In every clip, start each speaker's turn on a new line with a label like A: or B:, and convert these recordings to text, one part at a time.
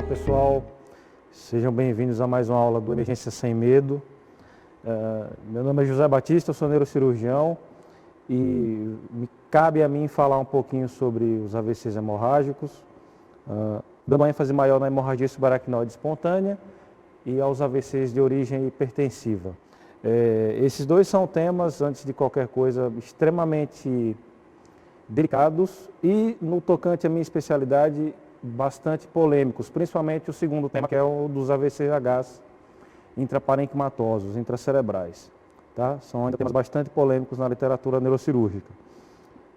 A: pessoal, sejam bem-vindos a mais uma aula do Emergência Sem Medo. Meu nome é José Batista, eu sou neurocirurgião e me cabe a mim falar um pouquinho sobre os AVCs hemorrágicos, dando uma ênfase maior na hemorragia subaracnoide espontânea e aos AVCs de origem hipertensiva. Esses dois são temas, antes de qualquer coisa, extremamente delicados e, no tocante à minha especialidade, bastante polêmicos, principalmente o segundo tema, que é o dos AVCHs intraparenquimatosos, intracerebrais. Tá? São ainda temas bastante polêmicos na literatura neurocirúrgica.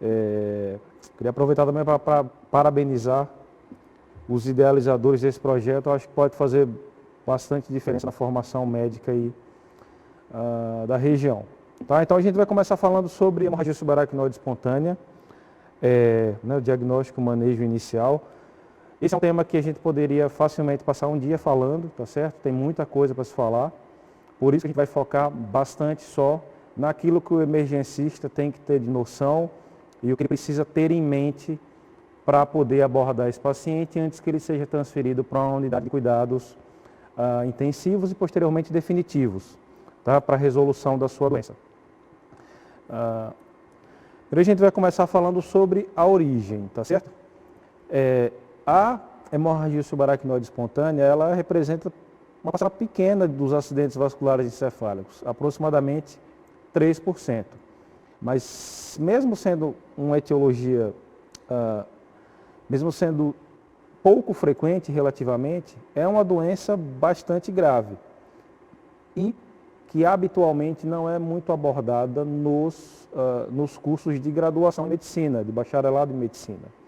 A: Queria aproveitar também para parabenizar os idealizadores desse projeto. Eu acho que pode fazer bastante diferença na formação médica aí, da região. Tá? Então a gente vai começar falando sobre hemorragia subaracnoide espontânea, o diagnóstico, o manejo inicial. Esse é um tema que a gente poderia facilmente passar um dia falando, tá certo? Tem muita coisa para se falar, por isso que a gente vai focar bastante só naquilo que o emergencista tem que ter de noção e o que ele precisa ter em mente para poder abordar esse paciente antes que ele seja transferido para uma unidade de cuidados intensivos e posteriormente definitivos, tá? Para a resolução da sua doença. Primeiro a gente vai começar falando sobre a origem, tá certo? A hemorragia subaracnoide espontânea, ela representa uma parcela pequena dos acidentes vasculares encefálicos, aproximadamente 3%. Mas mesmo sendo uma etiologia, mesmo sendo pouco frequente relativamente, é uma doença bastante grave e que habitualmente não é muito abordada nos cursos de graduação em medicina, de bacharelado em medicina,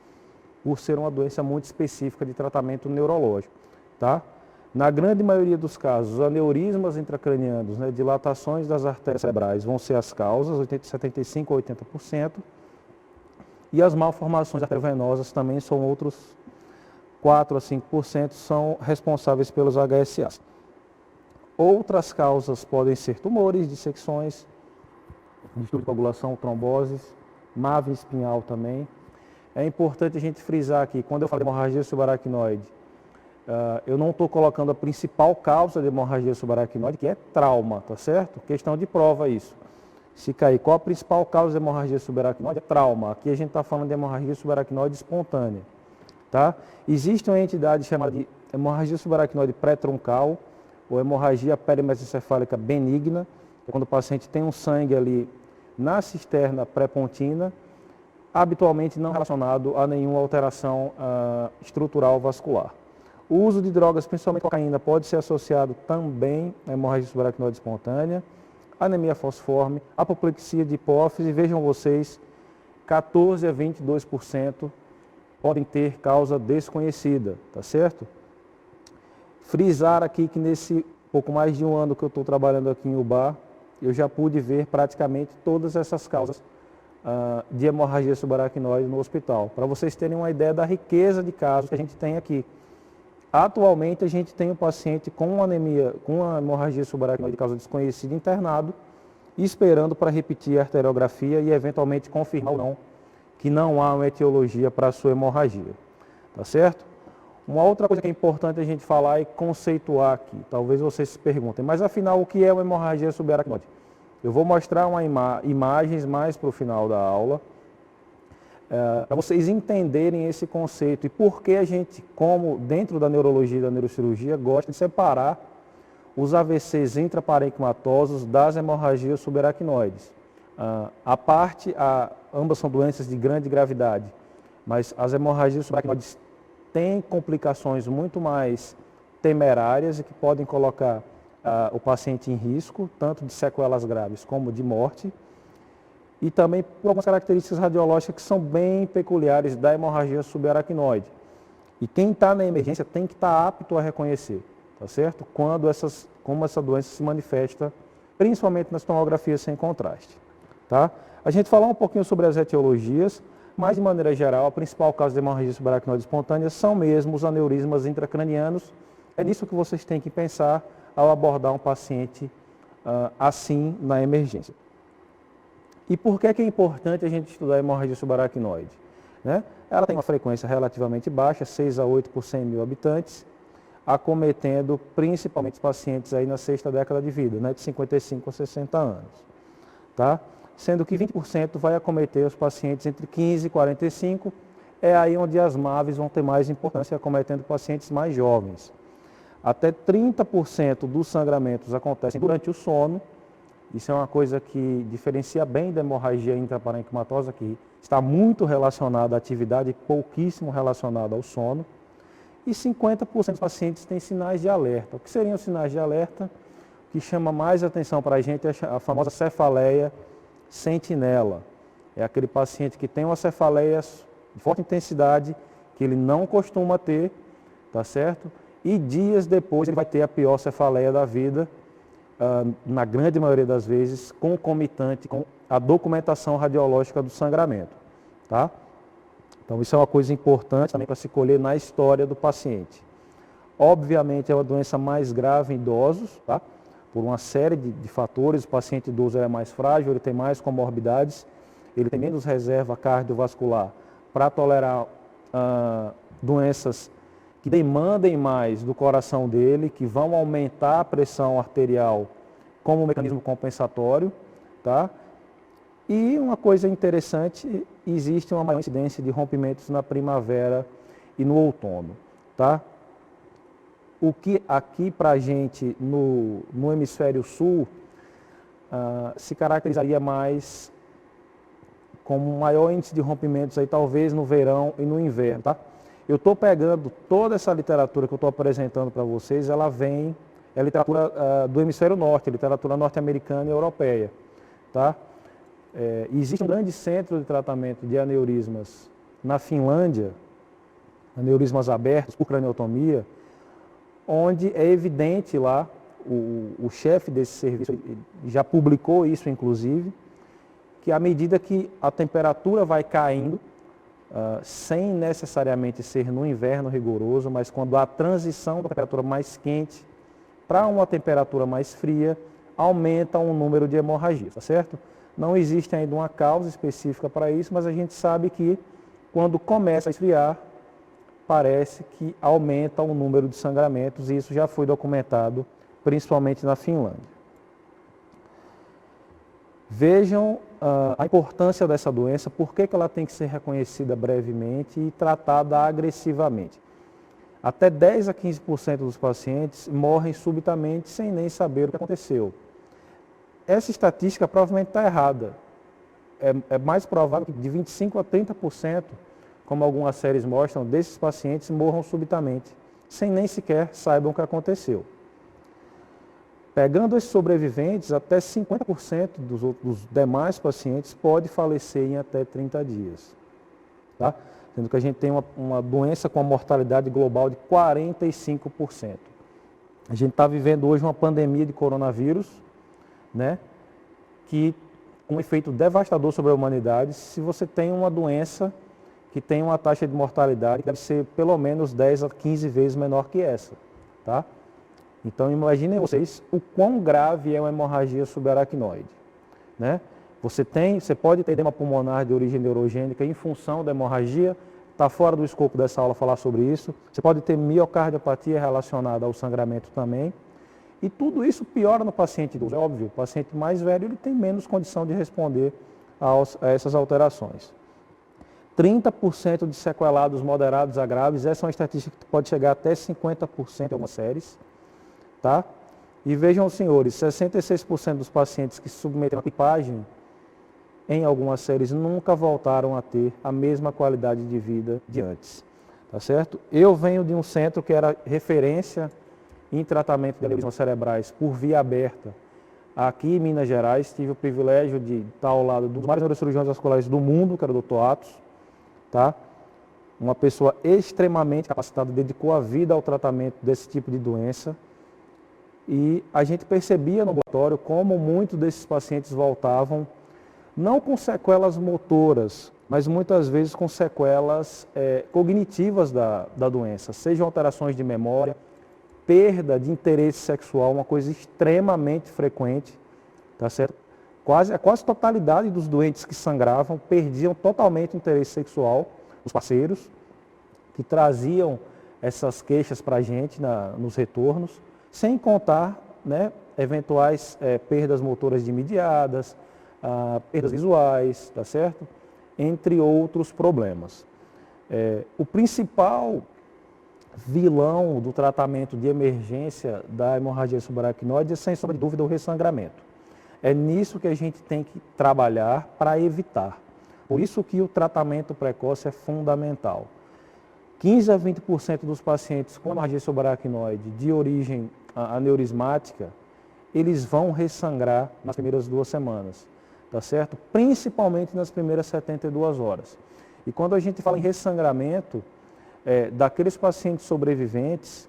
A: por ser uma doença muito específica de tratamento neurológico. Tá? Na grande maioria dos casos, os aneurismas intracranianos, dilatações das artérias cerebrais vão ser as causas, 75% a 80%, e as malformações arteriovenosas também são outros 4% a 5% são responsáveis pelos HSAs. Outras causas podem ser tumores, dissecções, distúrbio de coagulação, tromboses, MAVE espinhal também. É importante a gente frisar aqui, quando eu falo de hemorragia subaracnoide, eu não estou colocando a principal causa de hemorragia subaracnoide, que é trauma, tá certo? Questão de prova isso. Se cair, qual a principal causa de hemorragia subaracnoide? É trauma. Aqui a gente está falando de hemorragia subaracnoide espontânea. Tá? Existe uma entidade chamada de hemorragia subaracnoide pré-troncal, ou hemorragia perimesencefálica benigna, que é quando o paciente tem um sangue ali na cisterna pré-pontina, habitualmente não relacionado a nenhuma alteração estrutural vascular. O uso de drogas, principalmente cocaína, pode ser associado também à hemorragia subaracnoide espontânea, anemia falciforme, apoplexia de hipófise. Vejam vocês, 14% a 22% podem ter causa desconhecida, tá certo? Frisar aqui que nesse pouco mais de um ano que eu estou trabalhando aqui em UBA, eu já pude ver praticamente todas essas causas de hemorragia subaracnoide no hospital, para vocês terem uma ideia da riqueza de casos que a gente tem aqui. Atualmente a gente tem um paciente com anemia, com uma hemorragia subaracnoide de causa desconhecida internado, esperando para repetir a arteriografia e eventualmente confirmar ou não que não há uma etiologia para a sua hemorragia, tá certo? Uma outra coisa que é importante a gente falar e conceituar aqui, talvez vocês se perguntem, mas afinal o que é uma hemorragia subaracnoide? Eu vou mostrar imagens mais para o final da aula, para vocês entenderem esse conceito e por que a gente, como dentro da neurologia e da neurocirurgia, gosta de separar os AVCs intraparenquimatosos das hemorragias subaracnoides. Ambas são doenças de grande gravidade, mas as hemorragias subaracnoides têm complicações muito mais temerárias e que podem colocar o paciente em risco, tanto de sequelas graves como de morte, e também por algumas características radiológicas que são bem peculiares da hemorragia subaracnoide. E quem está na emergência tem que estar apto a reconhecer, tá certo? Como essa doença se manifesta, principalmente nas tomografias sem contraste. Tá? A gente falar um pouquinho sobre as etiologias, mas de maneira geral, a principal causa de hemorragia subaracnoide espontânea são mesmo os aneurismas intracranianos. É nisso que vocês têm que pensar ao abordar um paciente assim na emergência. E por que é importante a gente estudar a hemorragia subaracnoide? Ela tem uma frequência relativamente baixa, 6 a 8 por 100 mil habitantes, acometendo principalmente os pacientes aí na sexta década de vida, né, de 55 a 60 anos. Tá? Sendo que 20% vai acometer os pacientes entre 15 e 45, é aí onde as MAVs vão ter mais importância, acometendo pacientes mais jovens. Até 30% dos sangramentos acontecem durante o sono. Isso é uma coisa que diferencia bem da hemorragia intraparenquimatosa, que está muito relacionada à atividade e pouquíssimo relacionada ao sono. E 50% dos pacientes têm sinais de alerta. O que seriam os sinais de alerta? O que chama mais atenção para a gente é a famosa cefaleia sentinela. É aquele paciente que tem uma cefaleia de forte intensidade, que ele não costuma ter, tá certo? E dias depois ele vai ter a pior cefaleia da vida, na grande maioria das vezes, concomitante com a documentação radiológica do sangramento. Tá? Então isso é uma coisa importante também para se colher na história do paciente. Obviamente é uma doença mais grave em idosos, tá? Por uma série de fatores. O paciente idoso é mais frágil, ele tem mais comorbidades, ele tem menos reserva cardiovascular para tolerar doenças que demandem mais do coração dele, que vão aumentar a pressão arterial como um mecanismo compensatório, tá? E uma coisa interessante, existe uma maior incidência de rompimentos na primavera e no outono, tá? O que aqui para a gente no hemisfério sul se caracterizaria mais como um maior índice de rompimentos aí talvez no verão e no inverno, tá? Eu estou pegando toda essa literatura que eu estou apresentando para vocês, ela vem, é literatura do hemisfério norte, literatura norte-americana e europeia, tá? Existe um grande centro de tratamento de aneurismas na Finlândia, aneurismas abertos por craniotomia, onde é evidente lá, o chefe desse serviço já publicou isso inclusive, que à medida que a temperatura vai caindo, sem necessariamente ser no inverno rigoroso, mas quando há transição da temperatura mais quente para uma temperatura mais fria, aumenta o número de hemorragias, tá certo? Não existe ainda uma causa específica para isso, mas a gente sabe que quando começa a esfriar, parece que aumenta o número de sangramentos, e isso já foi documentado, principalmente na Finlândia. Vejam a importância dessa doença, por que ela tem que ser reconhecida brevemente e tratada agressivamente. Até 10 a 15% dos pacientes morrem subitamente sem nem saber o que aconteceu. Essa estatística provavelmente está errada. É mais provável que de 25 a 30%, como algumas séries mostram, desses pacientes morram subitamente, sem nem sequer saibam o que aconteceu. Pegando esses sobreviventes, até 50% dos demais pacientes pode falecer em até 30 dias. Tá? Sendo que a gente tem uma doença com uma mortalidade global de 45%. A gente está vivendo hoje uma pandemia de coronavírus, né, que com um efeito devastador sobre a humanidade. Se você tem uma doença que tem uma taxa de mortalidade que deve ser pelo menos 10 a 15 vezes menor que essa. Tá? Então imaginem vocês o quão grave é uma hemorragia subaracnoide. Né? Você pode ter edema pulmonar de origem neurogênica em função da hemorragia, está fora do escopo dessa aula falar sobre isso. Você pode ter miocardiopatia relacionada ao sangramento também. E tudo isso piora no paciente idoso. É óbvio, o paciente mais velho ele tem menos condição de responder a essas alterações. 30% de sequelados moderados a graves, essa é uma estatística que pode chegar até 50% em algumas séries. Tá? E vejam, senhores, 66% dos pacientes que se submeteram a pipagem em algumas séries nunca voltaram a ter a mesma qualidade de vida de antes. Tá certo? Eu venho de um centro que era referência em tratamento de aneurismas cerebrais por via aberta aqui em Minas Gerais. Tive o privilégio de estar ao lado dos maiores neurocirurgiões vasculares do mundo, que era o Dr. Atos. Tá? Uma pessoa extremamente capacitada, dedicou a vida ao tratamento desse tipo de doença. E a gente percebia no ambulatório como muitos desses pacientes voltavam, não com sequelas motoras, mas muitas vezes com sequelas cognitivas da doença, sejam alterações de memória, perda de interesse sexual, uma coisa extremamente frequente, tá certo? A quase totalidade dos doentes que sangravam perdiam totalmente o interesse sexual, os parceiros, que traziam essas queixas para a gente nos retornos, sem contar, né, eventuais perdas motoras de imediatas, perdas visuais, tá certo? Entre outros problemas. O principal vilão do tratamento de emergência da hemorragia subaracnoide é, sem sombra de dúvida, o ressangramento. É nisso que a gente tem que trabalhar para evitar. Por isso que o tratamento precoce é fundamental. 15 a 20% dos pacientes com hemorragia subaracnoide de origem aneurismática, eles vão ressangrar nas primeiras 2 semanas, tá certo? Principalmente nas primeiras 72 horas. E quando a gente fala em ressangramento, daqueles pacientes sobreviventes,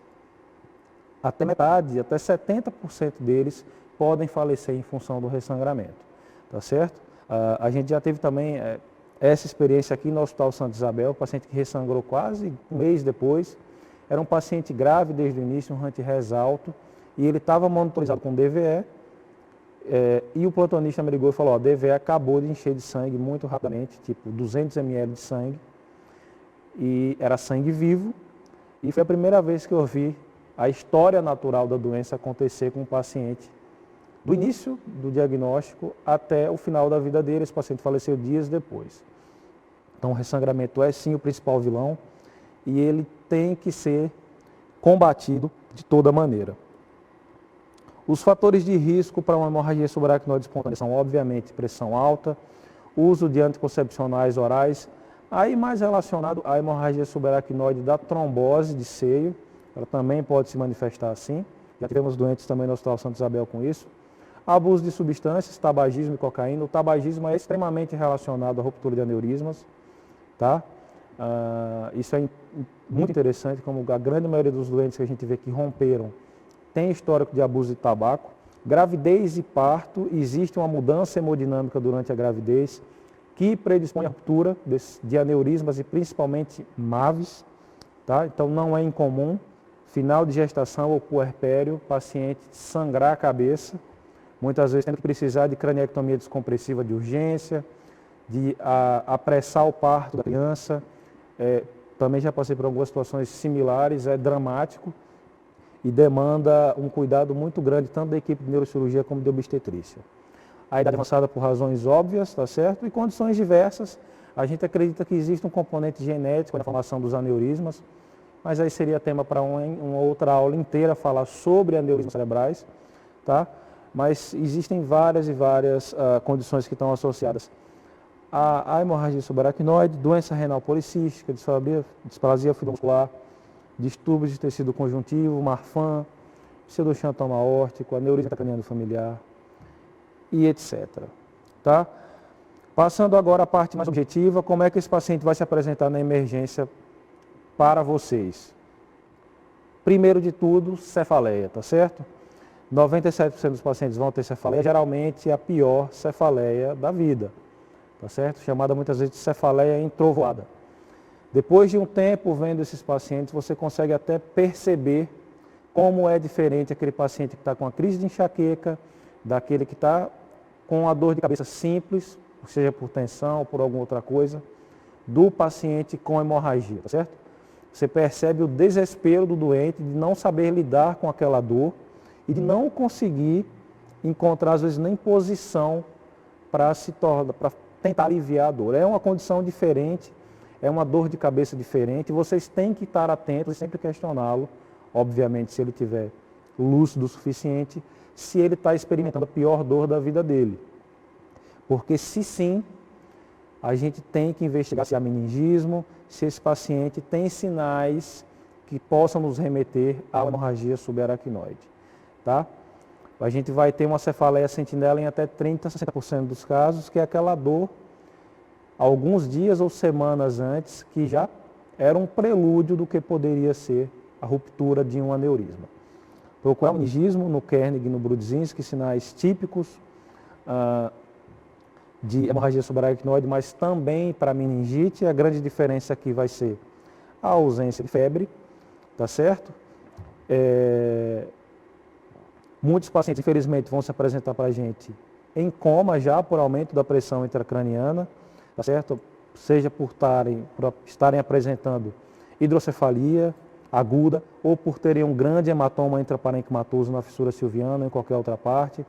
A: até metade, até 70% deles podem falecer em função do ressangramento, tá certo? A gente já teve também essa experiência aqui no Hospital Santa Isabel, paciente que ressangrou quase um mês depois, era um paciente grave desde o início, um HRS alto, e ele estava monitorizado com DVE, e o plantonista me ligou e falou, DVE acabou de encher de sangue muito rapidamente, tipo 200 ml de sangue, e era sangue vivo, e foi a primeira vez que eu vi a história natural da doença acontecer com um paciente, do início do diagnóstico até o final da vida dele. Esse paciente faleceu dias depois. Então o ressangramento é sim o principal vilão, e ele tem que ser combatido de toda maneira. Os fatores de risco para uma hemorragia subaracnoide espontânea são, obviamente, pressão alta, uso de anticoncepcionais orais, aí mais relacionado à hemorragia subaracnoide da trombose de seio, ela também pode se manifestar assim, já tivemos doentes também no Hospital Santa Isabel com isso. Abuso de substâncias, tabagismo e cocaína. O tabagismo é extremamente relacionado à ruptura de aneurismas, tá? Isso é muito interessante, como a grande maioria dos doentes que a gente vê que romperam tem histórico de abuso de tabaco. Gravidez e parto, existe uma mudança hemodinâmica durante a gravidez que predispõe à ruptura de aneurismas e principalmente MAVs, tá? Então não é incomum, final de gestação ou puerpério, paciente sangrar a cabeça, muitas vezes tendo que precisar de craniectomia descompressiva de urgência, de apressar o parto da criança. Também já passei por algumas situações similares, é dramático e demanda um cuidado muito grande, tanto da equipe de neurocirurgia como de obstetrícia. A idade avançada por razões óbvias, tá certo? E condições diversas. A gente acredita que existe um componente genético na formação dos aneurismas, mas aí seria tema para uma outra aula inteira falar sobre aneurismas cerebrais, tá? Mas existem várias e várias condições que estão associadas à hemorragia subaracnoide, doença renal policística, displasia fibromuscular, distúrbios de tecido conjuntivo, Marfan, pseudoxantoma aórtico, aneurisma craniano familiar e etc. Tá? Passando agora à parte mais objetiva, como é que esse paciente vai se apresentar na emergência para vocês? Primeiro de tudo, cefaleia, tá certo? 97% dos pacientes vão ter cefaleia, geralmente a pior cefaleia da vida, tá certo? Chamada muitas vezes de cefaleia entrovoada. Depois de um tempo vendo esses pacientes, você consegue até perceber como é diferente aquele paciente que está com a crise de enxaqueca, daquele que está com a dor de cabeça simples, seja por tensão ou por alguma outra coisa, do paciente com hemorragia, tá certo? Você percebe o desespero do doente de não saber lidar com aquela dor e de não conseguir encontrar, às vezes, nem posição para tentar aliviar a dor. É uma condição diferente, é uma dor de cabeça diferente, e vocês têm que estar atentos e sempre questioná-lo, obviamente, se ele tiver lúcido o suficiente, se ele está experimentando a pior dor da vida dele. Porque se sim, a gente tem que investigar se há meningismo, se esse paciente tem sinais que possam nos remeter à hemorragia subaracnoide. Tá? A gente vai ter uma cefaleia sentinela em até 30% a 60% dos casos, que é aquela dor alguns dias ou semanas antes, que já era um prelúdio do que poderia ser a ruptura de um aneurisma. Procurar meningismo no Kernig e no Brudzinski, sinais típicos de hemorragia subaracnoide, mas também para meningite. A grande diferença aqui vai ser a ausência de febre, tá certo? Muitos pacientes, infelizmente, vão se apresentar para a gente em coma já por aumento da pressão intracraniana, tá certo? Seja por estarem apresentando hidrocefalia, aguda, ou por terem um grande hematoma intraparenquimatoso na fissura silviana ou em qualquer outra parte,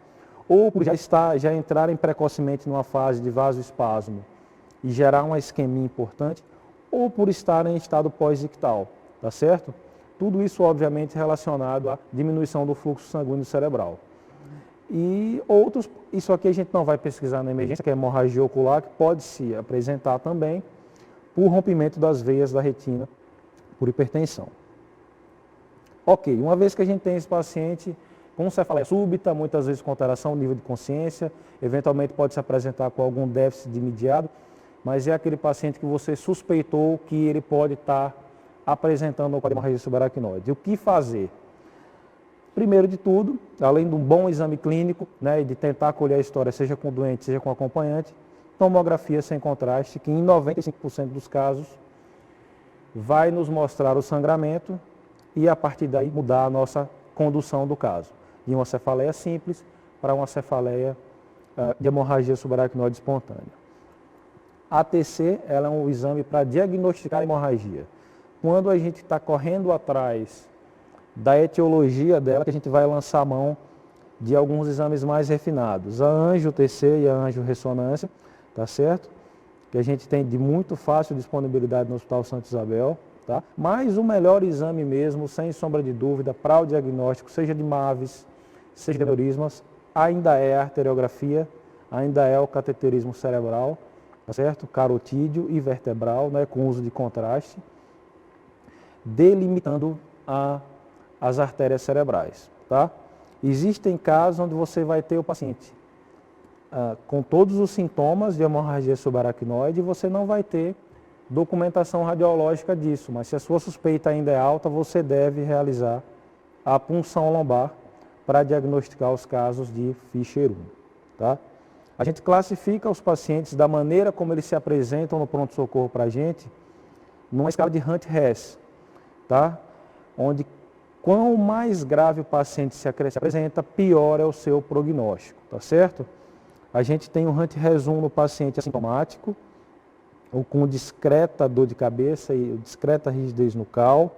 A: ou por já entrarem precocemente numa fase de vasoespasmo e gerar uma isquemia importante, ou por estarem em estado pós-ictal, tá certo? Tudo isso, obviamente, relacionado à diminuição do fluxo sanguíneo cerebral. E outros, isso aqui a gente não vai pesquisar na emergência, que é a hemorragia ocular, que pode se apresentar também por rompimento das veias da retina por hipertensão. Ok, uma vez que a gente tem esse paciente com cefaleia súbita, muitas vezes com alteração do nível de consciência, eventualmente pode se apresentar com algum déficit de imediato, mas é aquele paciente que você suspeitou que ele pode estar apresentando uma hemorragia subaracnoide. O que fazer? Primeiro de tudo, além de um bom exame clínico, né, e de tentar colher a história, seja com o doente, seja com o acompanhante, tomografia sem contraste, que em 95% dos casos vai nos mostrar o sangramento e a partir daí mudar a nossa condução do caso, de uma cefaleia simples para uma cefaleia de hemorragia subaracnoide espontânea. A ATC ela é um exame para diagnosticar a hemorragia. Quando a gente está correndo atrás da etiologia dela, que a gente vai lançar a mão de alguns exames mais refinados. A angio-TC e a angio-ressonância, tá certo? Que a gente tem de muito fácil disponibilidade no Hospital Santa Isabel, tá? Mas o melhor exame mesmo, sem sombra de dúvida, para o diagnóstico, seja de MAVs, seja de aneurismas, ainda é a arteriografia, ainda é o cateterismo cerebral, tá certo? Carotídeo e vertebral, né, com uso de contraste, delimitando as artérias cerebrais, tá? Existem casos onde você vai ter o paciente com todos os sintomas de hemorragia subaracnoide e você não vai ter documentação radiológica disso, mas se a sua suspeita ainda é alta, você deve realizar a punção lombar para diagnosticar os casos de Fischer 1, tá? A gente classifica os pacientes da maneira como eles se apresentam no pronto-socorro para a gente, numa escala de Hunt-Hess, tá? Onde quanto mais grave o paciente se apresenta, pior é o seu prognóstico, tá certo? A gente tem o Hunt-Hess 1 no paciente assintomático, ou com discreta dor de cabeça e discreta rigidez nucal.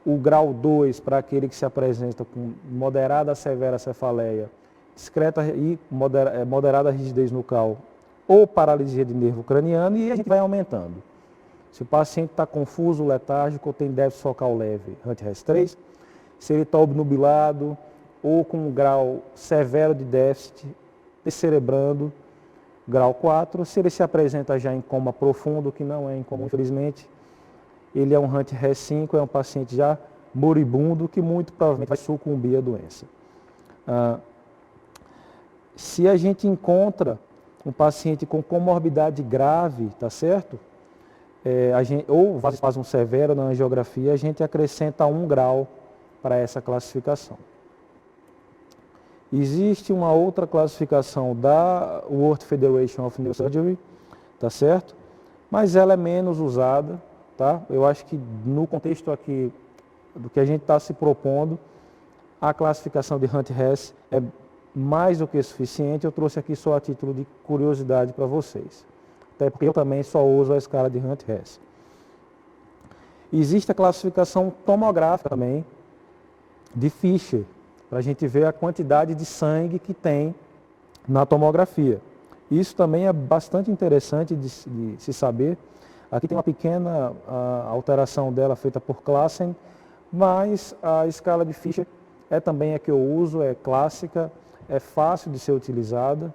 A: O grau 2 para aquele que se apresenta com moderada a severa cefaleia, discreta e moderada rigidez nucal ou paralisia de nervo craniano, e a gente vai aumentando. Se o paciente está confuso, letárgico ou tem déficit focal leve, Hunt-Hess 3. Se ele está obnubilado ou com um grau severo de déficit, descerebrando, grau 4. Se ele se apresenta já em coma profundo, que não é incomum, infelizmente, ele é um Hunt-Hess 5, é um paciente já moribundo, que muito provavelmente vai sucumbir à doença. Se a gente encontra um paciente com comorbidade grave, tá certo? Ou vasoespasmo severo na angiografia, a gente acrescenta 1 grau para essa classificação. Existe uma outra classificação da World Federation of Neurosurgery, tá certo? Mas ela é menos usada, tá? Eu acho que no contexto aqui do que a gente está se propondo, a classificação de Hunt-Hess é mais do que suficiente. Eu trouxe aqui só a título de curiosidade para vocês, até porque eu também só uso a escala de Hunt-Hess. Existe a classificação tomográfica também, de Fischer, para a gente ver a quantidade de sangue que tem na tomografia. Isso também é bastante interessante de se saber. Aqui tem uma pequena alteração dela feita por Classen, mas a escala de Fischer é também a que eu uso, é clássica, é fácil de ser utilizada,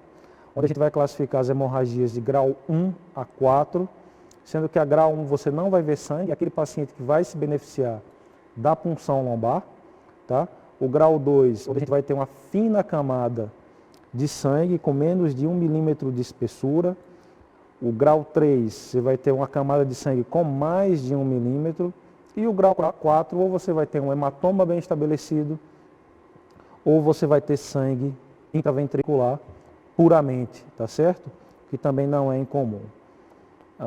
A: onde a gente vai classificar as hemorragias de grau 1 a 4, sendo que a grau 1 você não vai ver sangue, aquele paciente que vai se beneficiar da punção lombar, tá? O grau 2, onde a gente vai ter uma fina camada de sangue com menos de 1 milímetro de espessura. O grau 3, você vai ter uma camada de sangue com mais de 1 milímetro. E o grau 4, ou você vai ter um hematoma bem estabelecido, ou você vai ter sangue intraventricular puramente, tá certo? Que também não é incomum.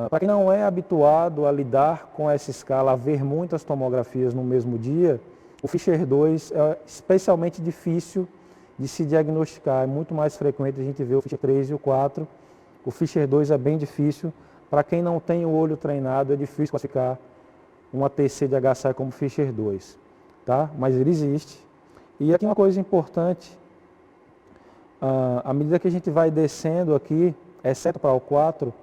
A: Para quem não é habituado a lidar com essa escala, a ver muitas tomografias no mesmo dia, o Fischer 2 é especialmente difícil de se diagnosticar. É muito mais frequente a gente ver o Fischer 3 e o 4. O Fischer 2 é bem difícil. Para quem não tem o olho treinado, é difícil classificar uma TC de HCI como Fischer 2, tá? Mas ele existe. E aqui uma coisa importante, à medida que a gente vai descendo aqui, exceto para o 4,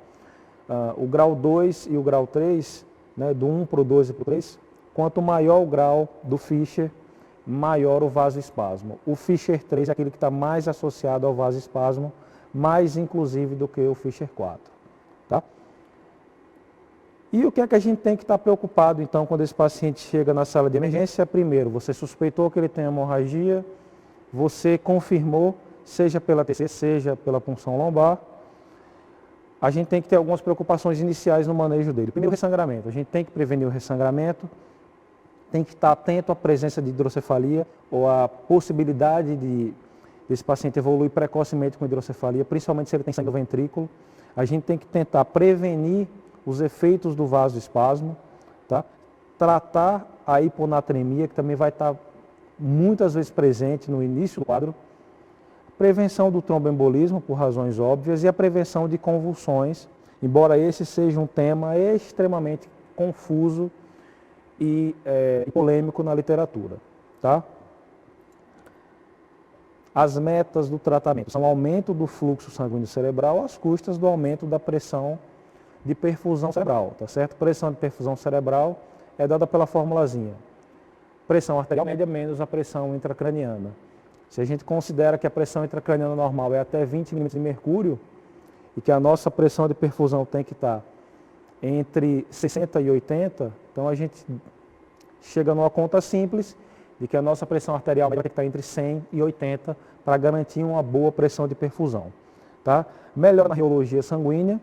A: o grau 2 e o grau 3, né, do 1 para o 2 e para o 3, quanto maior o grau do Fischer, maior o vasoespasmo. O Fischer 3 é aquele que está mais associado ao vasoespasmo, mais inclusive do que o Fischer 4. Tá? E o que é que a gente tem que estar preocupado, então, quando esse paciente chega na sala de emergência? Primeiro, você suspeitou que ele tem hemorragia, você confirmou, seja pela TC, seja pela punção lombar. A gente tem que ter algumas preocupações iniciais no manejo dele. Primeiro, o ressangramento. A gente tem que prevenir o ressangramento, tem que estar atento à presença de hidrocefalia ou à possibilidade desse paciente evoluir precocemente com hidrocefalia, principalmente se ele tem sangue no ventrículo. A gente tem que tentar prevenir os efeitos do vasoespasmo, tá? Tratar a hiponatremia, que também vai estar muitas vezes presente no início do quadro, prevenção do tromboembolismo, por razões óbvias, e a prevenção de convulsões, embora esse seja um tema extremamente confuso e polêmico na literatura. Tá? As metas do tratamento são o aumento do fluxo sanguíneo cerebral às custas do aumento da pressão de perfusão cerebral, tá certo? Pressão de perfusão cerebral é dada pela formulazinha. Pressão arterial média menos a pressão intracraniana. Se a gente considera que a pressão intracraniana normal é até 20 mm de mercúrio e que a nossa pressão de perfusão tem que estar entre 60 e 80, então a gente chega numa conta simples de que a nossa pressão arterial vai ter que estar entre 100 e 80 para garantir uma boa pressão de perfusão. Tá? Melhor na reologia sanguínea,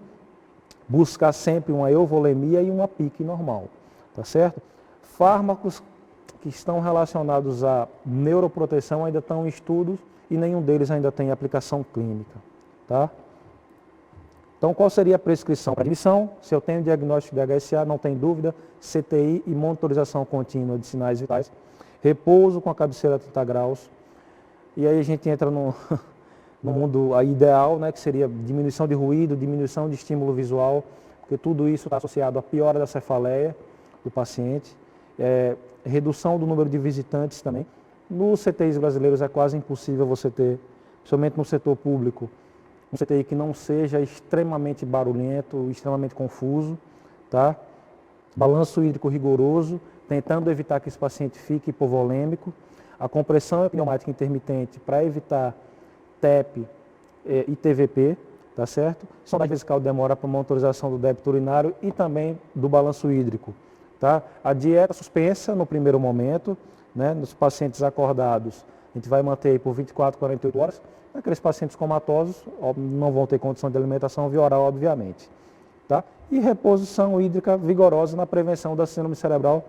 A: buscar sempre uma euvolemia e uma pique normal. Tá certo? Fármacos que estão relacionados à neuroproteção ainda estão em estudos e nenhum deles ainda tem aplicação clínica. Tá? Então, qual seria a prescrição para admissão? Se eu tenho diagnóstico de HSA, não tem dúvida, CTI e monitorização contínua de sinais vitais, repouso com a cabeceira a 30 graus, e aí a gente entra no mundo ideal, né, que seria diminuição de ruído, diminuição de estímulo visual, porque tudo isso está associado à piora da cefaleia do paciente, redução do número de visitantes também. Nos CTIs brasileiros é quase impossível você ter, principalmente no setor público, um CTI que não seja extremamente barulhento, extremamente confuso, tá? Balanço hídrico rigoroso, tentando evitar que esse paciente fique hipovolêmico. A compressão pneumática intermitente para evitar TEP e TVP, tá certo? Sondagem vesical demora para monitorização do débito urinário e também do balanço hídrico, tá? A dieta suspensa no primeiro momento, né? Nos pacientes acordados, a gente vai manter aí por 24, 48 horas. Aqueles pacientes comatosos não vão ter condição de alimentação via oral, obviamente. Tá? E reposição hídrica vigorosa na prevenção da síndrome cerebral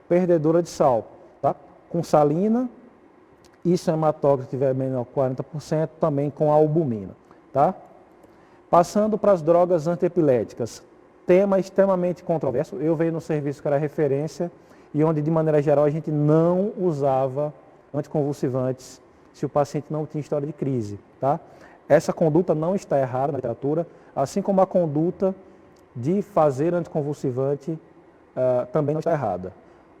A: perdedora de sal. Tá? Com salina, e se o hematócrito tiver menor que 40%, também com albumina. Tá? Passando para as drogas antiepiléticas. Tema extremamente controverso. Eu veio no serviço que era referência e onde, de maneira geral, a gente não usava anticonvulsivantes se o paciente não tinha história de crise. Tá? Essa conduta não está errada na literatura, assim como a conduta de fazer anticonvulsivante também não está errada.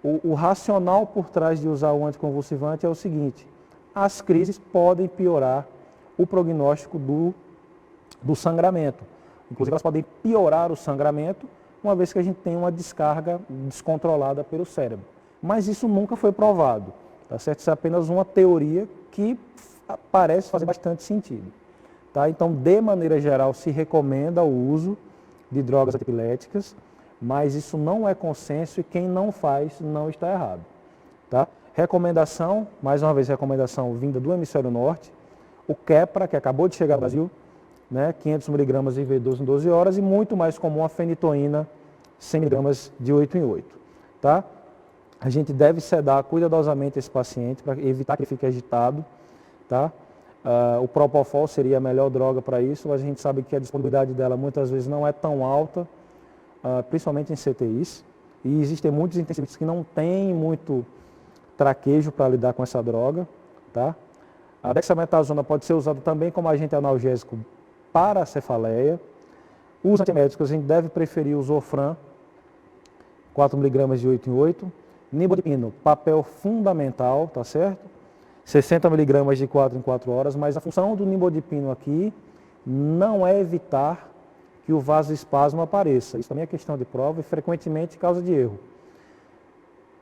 A: O racional por trás de usar o anticonvulsivante é o seguinte: as crises podem piorar o prognóstico do sangramento. Inclusive, elas podem piorar o sangramento, uma vez que a gente tem uma descarga descontrolada pelo cérebro. Mas isso nunca foi provado. Tá certo? Isso é apenas uma teoria que parece fazer bastante sentido. Tá? Então, de maneira geral, se recomenda o uso de drogas antipiléticas, mas isso não é consenso e quem não faz não está errado. Tá? Recomendação, mais uma vez, recomendação vinda do hemisfério norte, o Keppra, que acabou de chegar ao Brasil, né, 500 mg IV12 em 12 horas, e muito mais comum a fenitoína, 100 mg de 8 em 8. Tá? A gente deve sedar cuidadosamente esse paciente para evitar que ele fique agitado. Tá? O Propofol seria a melhor droga para isso, mas a gente sabe que a disponibilidade dela muitas vezes não é tão alta, principalmente em CTIs. E existem muitos intensivistas que não têm muito traquejo para lidar com essa droga. Tá? A dexametasona pode ser usada também como agente analgésico para a cefaleia. Os antieméticos, a gente deve preferir o Zofran, 4 miligramas de 8 em 8. Nimodipino, papel fundamental, tá certo? 60 miligramas de 4 em 4 horas, mas a função do nimodipino aqui não é evitar que o vasoespasmo apareça. Isso também é questão de prova e frequentemente causa de erro.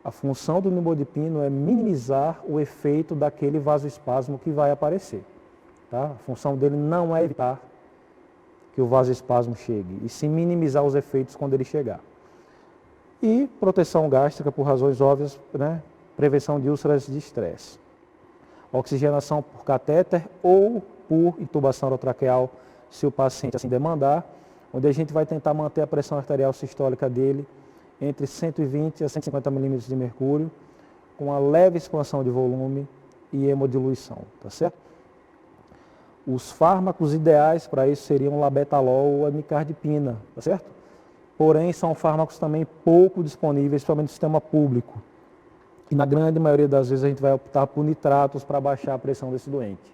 A: A função do nimodipino é minimizar o efeito daquele vasoespasmo que vai aparecer. Tá? A função dele não é evitar que o vasoespasmo chegue, e sim minimizar os efeitos quando ele chegar. E proteção gástrica por razões óbvias, né? Prevenção de úlceras de estresse. Oxigenação por catéter ou por intubação orotraqueal, se o paciente assim demandar, onde a gente vai tentar manter a pressão arterial sistólica dele entre 120 a 150 milímetros de mercúrio, com uma leve expansão de volume e hemodiluição, tá certo? Os fármacos ideais para isso seriam labetalol ou amicardipina, tá certo? Porém, são fármacos também pouco disponíveis, principalmente no sistema público. E na grande maioria das vezes a gente vai optar por nitratos para baixar a pressão desse doente.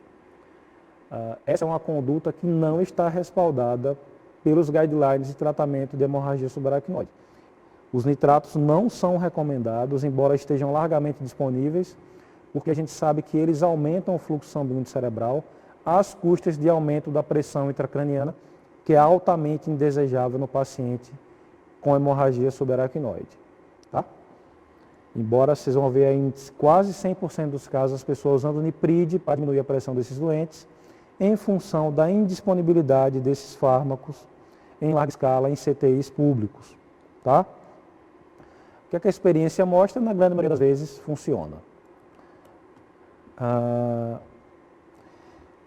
A: Essa é uma conduta que não está respaldada pelos guidelines de tratamento de hemorragia subaracnoide. Os nitratos não são recomendados, embora estejam largamente disponíveis, porque a gente sabe que eles aumentam o fluxo sanguíneo cerebral às custas de aumento da pressão intracraniana, que é altamente indesejável no paciente com hemorragia subaracnoide. Tá? Embora vocês vão ver aí em quase 100% dos casos as pessoas usando niprid para diminuir a pressão desses doentes, em função da indisponibilidade desses fármacos em larga escala em CTIs públicos. Tá? O que a experiência mostra, na grande maioria das vezes, funciona.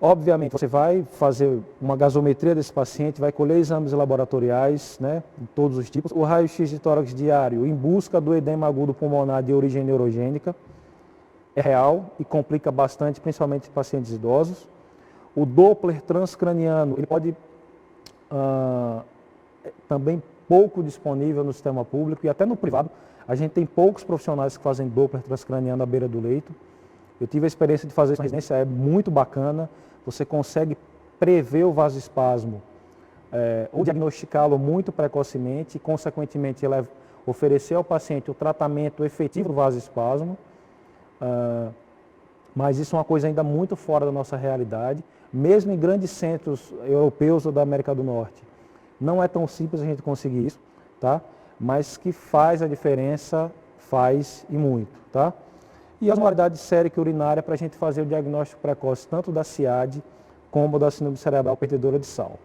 A: Obviamente, você vai fazer uma gasometria desse paciente, vai colher exames laboratoriais, né, de todos os tipos. O raio-x de tórax diário, em busca do edema agudo pulmonar de origem neurogênica, é real e complica bastante, principalmente em pacientes idosos. O Doppler transcraniano, ele pode também pouco disponível no sistema público e até no privado. A gente tem poucos profissionais que fazem Doppler transcraniano à beira do leito. Eu tive a experiência de fazer isso na residência, é muito bacana. Você consegue prever o vasoespasmo ou diagnosticá-lo muito precocemente e, consequentemente, oferecer ao paciente o tratamento efetivo do vasoespasmo. Mas isso é uma coisa ainda muito fora da nossa realidade, mesmo em grandes centros europeus ou da América do Norte. Não é tão simples a gente conseguir isso, tá? Mas que faz a diferença, faz e muito, tá? E a osmolaridade sérica urinária para a gente fazer o diagnóstico precoce tanto da SIAD como da síndrome cerebral perdedora de sal.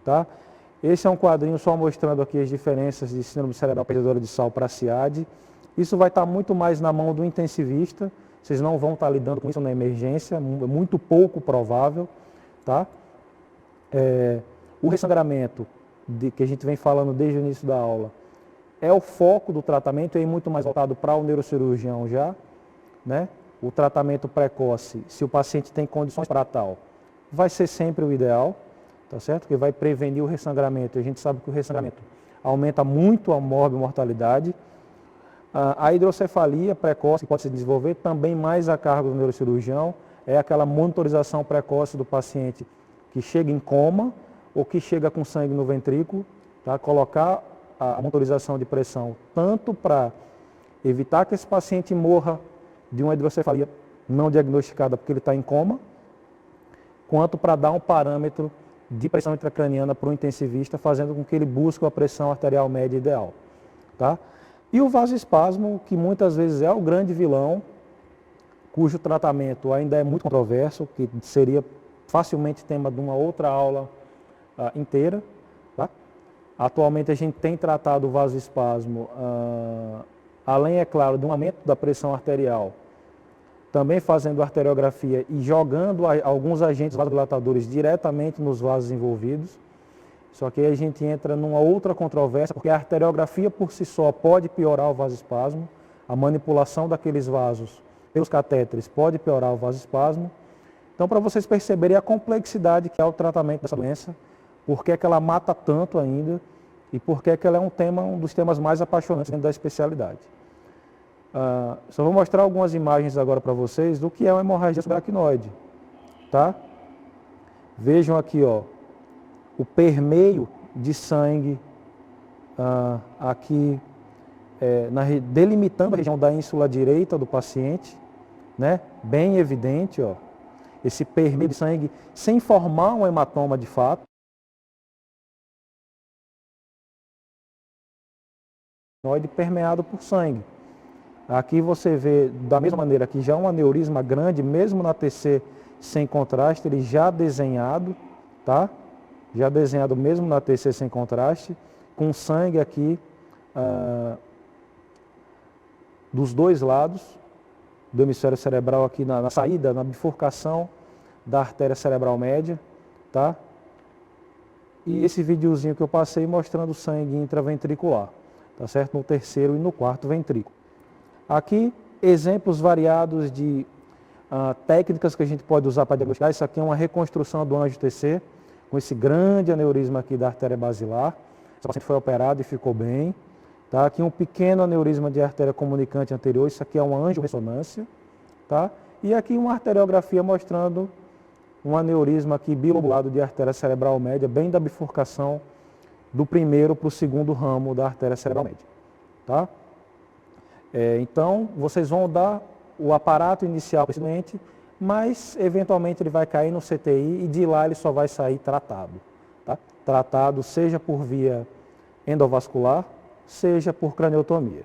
A: Tá? Esse é um quadrinho só mostrando aqui as diferenças de síndrome cerebral perdedora de sal para a SIAD. Isso vai estar muito mais na mão do intensivista, vocês não vão estar lidando com isso na emergência, é muito pouco provável. Tá? O ressangramento, que a gente vem falando desde o início da aula, é o foco do tratamento e muito mais voltado para o neurocirurgião já. Né? O tratamento precoce, se o paciente tem condições para tal, vai ser sempre o ideal, tá certo? Porque vai prevenir o ressangramento. A gente sabe que o ressangramento aumenta muito a morbimortalidade. A hidrocefalia precoce que pode se desenvolver também mais a cargo do neurocirurgião, é aquela monitorização precoce do paciente que chega em coma ou que chega com sangue no ventrículo, tá? Colocar a monitorização de pressão tanto para evitar que esse paciente morra de uma hidrocefalia não diagnosticada porque ele está em coma, quanto para dar um parâmetro de pressão intracraniana para o intensivista, fazendo com que ele busque a pressão arterial média ideal. Tá? E o vasoespasmo, que muitas vezes é o grande vilão, cujo tratamento ainda é muito controverso, que seria facilmente tema de uma outra aula inteira. Tá? Atualmente a gente tem tratado o vasoespasmo, além, é claro, de um aumento da pressão arterial, também fazendo arteriografia e jogando alguns agentes vasodilatadores diretamente nos vasos envolvidos. Só que aí a gente entra numa outra controvérsia, porque a arteriografia por si só pode piorar o vasoespasmo, a manipulação daqueles vasos pelos catéteres pode piorar o vasoespasmo. Então, para vocês perceberem a complexidade que é o tratamento dessa doença, por que é que ela mata tanto ainda e por que é que ela é um dos temas mais apaixonantes dentro da especialidade. Só vou mostrar algumas imagens agora para vocês do que é uma hemorragia subaracnoide. Tá? Vejam aqui, ó, o permeio de sangue aqui delimitando a região da ínsula direita do paciente, né? Bem evidente, ó, esse permeio de sangue sem formar um hematoma de fato. Permeado por sangue. Aqui você vê, da mesma maneira que já um aneurisma grande, mesmo na TC sem contraste, ele já desenhado, tá? Já desenhado mesmo na TC sem contraste, com sangue aqui dos dois lados do hemisfério cerebral, aqui na saída, na bifurcação da artéria cerebral média, tá? E esse videozinho que eu passei mostrando sangue intraventricular, tá certo? No terceiro e no quarto ventrículo. Aqui, exemplos variados de técnicas que a gente pode usar para diagnosticar. Isso aqui é uma reconstrução do anjo-TC, com esse grande aneurisma aqui da artéria basilar. Esse paciente foi operado e ficou bem. Tá? Aqui um pequeno aneurisma de artéria comunicante anterior, isso aqui é uma angiorressonância. Tá? E aqui uma arteriografia mostrando um aneurisma aqui bilobulado de artéria cerebral média, bem da bifurcação do primeiro para o segundo ramo da artéria cerebral média. Tá? Então, vocês vão dar o aparato inicial para esse doente, mas eventualmente ele vai cair no CTI e de lá ele só vai sair tratado. Tá? Tratado seja por via endovascular, seja por craniotomia.